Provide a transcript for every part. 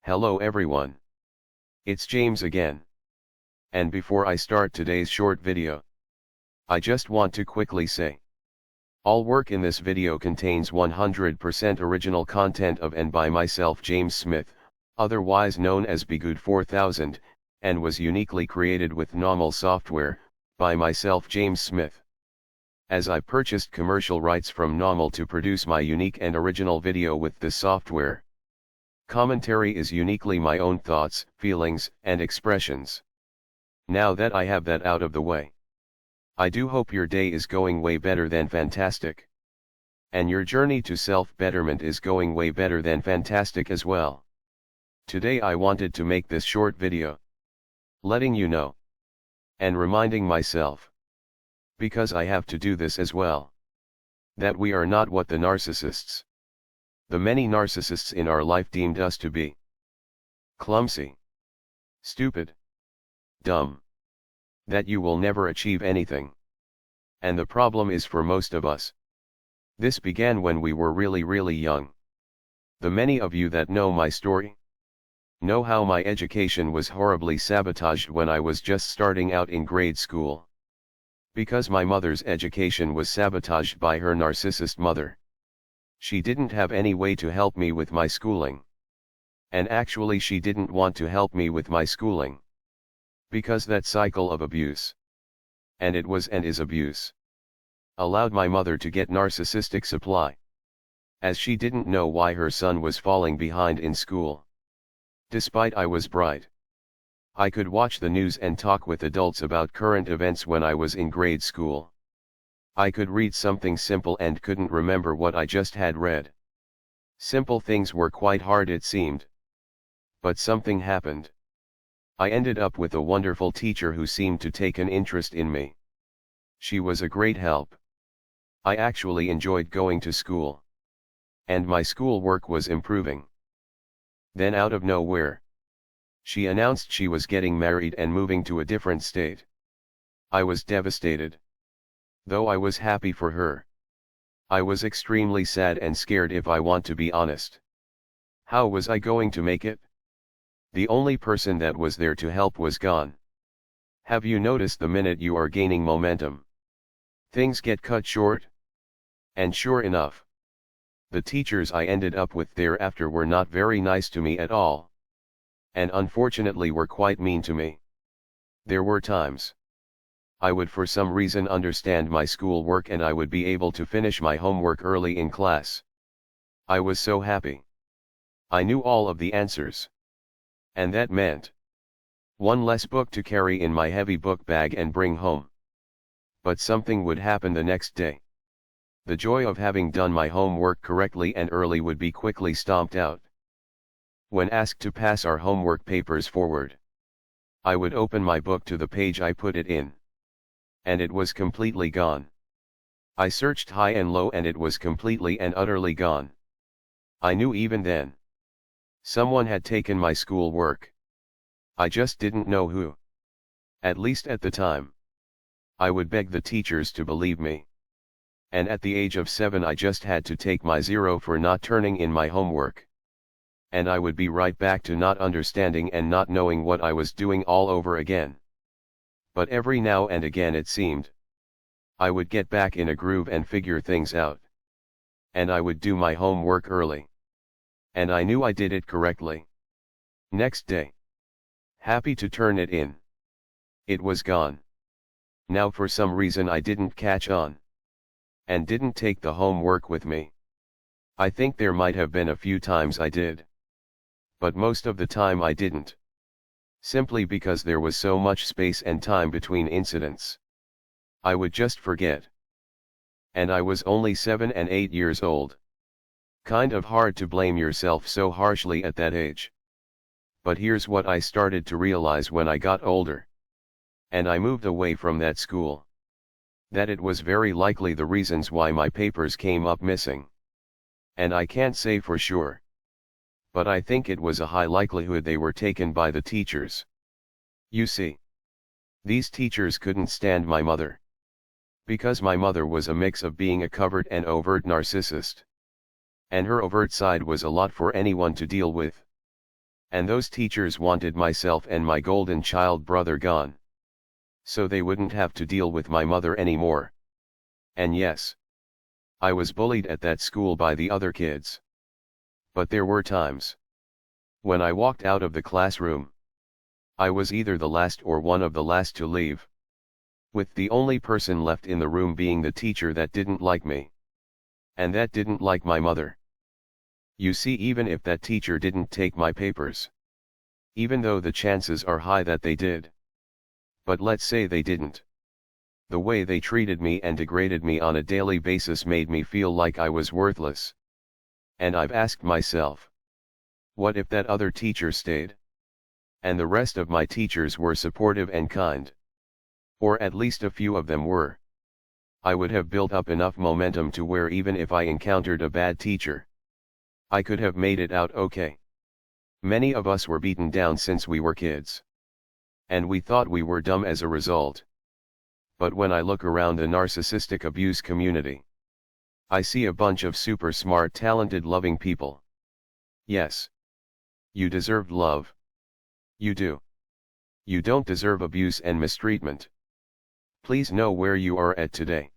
Hello everyone. It's James again. And before I start today's short video, I just want to quickly say, all work in this video contains 100% original content of and by myself James Smith, otherwise known as Bgood 4000, and was uniquely created with NAWMAL software, by myself James Smith. As I purchased commercial rights from NAWMAL to produce my unique and original video with this software. Commentary is uniquely my own thoughts, feelings, and expressions. Now that I have that out of the way, I do hope your day is going way better than fantastic. And your journey to self-betterment is going way better than fantastic as well. Today I wanted to make this short video, letting you know, and reminding myself, because I have to do this as well, that we are not what the narcissists, the many narcissists in our life deemed us to be. Clumsy, stupid, dumb, that you will never achieve anything. And the problem is for most of us, this began when we were really young. The many of you that know my story, know how my education was horribly sabotaged when I was just starting out in grade school. Because my mother's education was sabotaged by her narcissist mother. She didn't have any way to help me with my schooling. And actually she didn't want to help me with my schooling. Because that cycle of abuse, and it was and is abuse, allowed my mother to get narcissistic supply. As she didn't know why her son was falling behind in school. Despite I was bright. I could watch the news and talk with adults about current events when I was in grade school. I could read something simple and couldn't remember what I just had read. Simple things were quite hard it seemed. But something happened. I ended up with a wonderful teacher who seemed to take an interest in me. She was a great help. I actually enjoyed going to school. And my schoolwork was improving. Then out of nowhere, she announced she was getting married and moving to a different state. I was devastated. Though I was happy for her, I was extremely sad and scared if I want to be honest. How was I going to make it? The only person that was there to help was gone. Have you noticed the minute you are gaining momentum, things get cut short? And sure enough, the teachers I ended up with thereafter were not very nice to me at all. And unfortunately were quite mean to me. There were times I would for some reason understand my schoolwork and I would be able to finish my homework early in class. I was so happy. I knew all of the answers. And that meant one less book to carry in my heavy book bag and bring home. But something would happen the next day. The joy of having done my homework correctly and early would be quickly stomped out. When asked to pass our homework papers forward, I would open my book to the page I put it in. And it was completely gone. I searched high and low and it was completely and utterly gone. I knew even then, someone had taken my schoolwork. I just didn't know who. At least at the time. I would beg the teachers to believe me. And at the age of 7 I just had to take my 0 for not turning in my homework. And I would be right back to not understanding and not knowing what I was doing all over again. But every now and again it seemed, I would get back in a groove and figure things out. And I would do my homework early. And I knew I did it correctly. Next day, happy to turn it in, it was gone. Now for some reason I didn't catch on. And didn't take the homework with me. I think there might have been a few times I did. But most of the time I didn't. Simply because there was so much space and time between incidents. I would just forget. And I was only 7 and 8 years old. Kind of hard to blame yourself so harshly at that age. But here's what I started to realize when I got older. And I moved away from that school. That it was very likely the reasons why my papers came up missing. And I can't say for sure. But I think it was a high likelihood they were taken by the teachers. You see, these teachers couldn't stand my mother. Because my mother was a mix of being a covert and overt narcissist. And her overt side was a lot for anyone to deal with. And those teachers wanted myself and my golden child brother gone. So they wouldn't have to deal with my mother anymore. And yes, I was bullied at that school by the other kids. But there were times when I walked out of the classroom, I was either the last or one of the last to leave, with the only person left in the room being the teacher that didn't like me, and that didn't like my mother. You see, even if that teacher didn't take my papers, even though the chances are high that they did, but let's say they didn't, the way they treated me and degraded me on a daily basis made me feel like I was worthless. And I've asked myself, what if that other teacher stayed? And the rest of my teachers were supportive and kind. Or at least a few of them were. I would have built up enough momentum to where even if I encountered a bad teacher, I could have made it out okay. Many of us were beaten down since we were kids. And we thought we were dumb as a result. But when I look around the narcissistic abuse community, I see a bunch of super smart, talented, loving people. Yes. You deserved love. You do. You don't deserve abuse and mistreatment. Please know where you are at today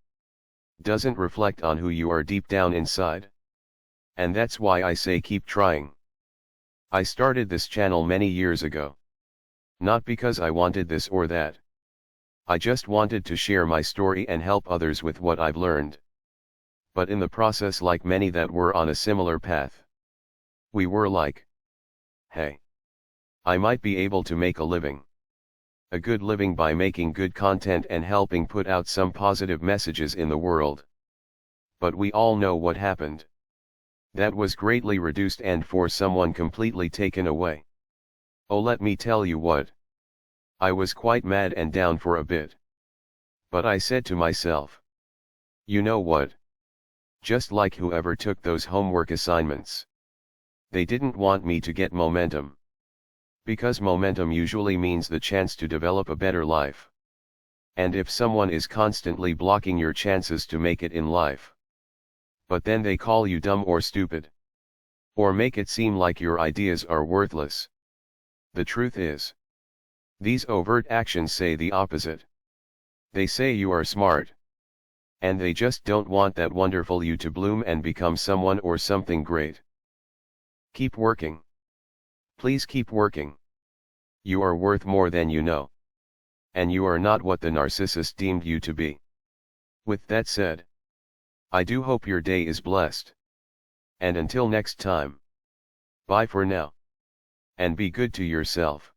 doesn't reflect on who you are deep down inside. And that's why I say keep trying. I started this channel many years ago. Not because I wanted this or that. I just wanted to share my story and help others with what I've learned. But in the process, like many that were on a similar path, we were like, hey, I might be able to make a living. A good living by making good content and helping put out some positive messages in the world. But we all know what happened. That was greatly reduced and for someone completely taken away. Oh, let me tell you what. I was quite mad and down for a bit. But I said to myself, you know what? Just like whoever took those homework assignments. They didn't want me to get momentum. Because momentum usually means the chance to develop a better life. And if someone is constantly blocking your chances to make it in life, but then they call you dumb or stupid, or make it seem like your ideas are worthless. The truth is, these overt actions say the opposite. They say you are smart. And they just don't want that wonderful you to bloom and become someone or something great. Keep working. Please keep working. You are worth more than you know. And you are not what the narcissist deemed you to be. With that said, I do hope your day is blessed. And until next time, bye for now. And be good to yourself.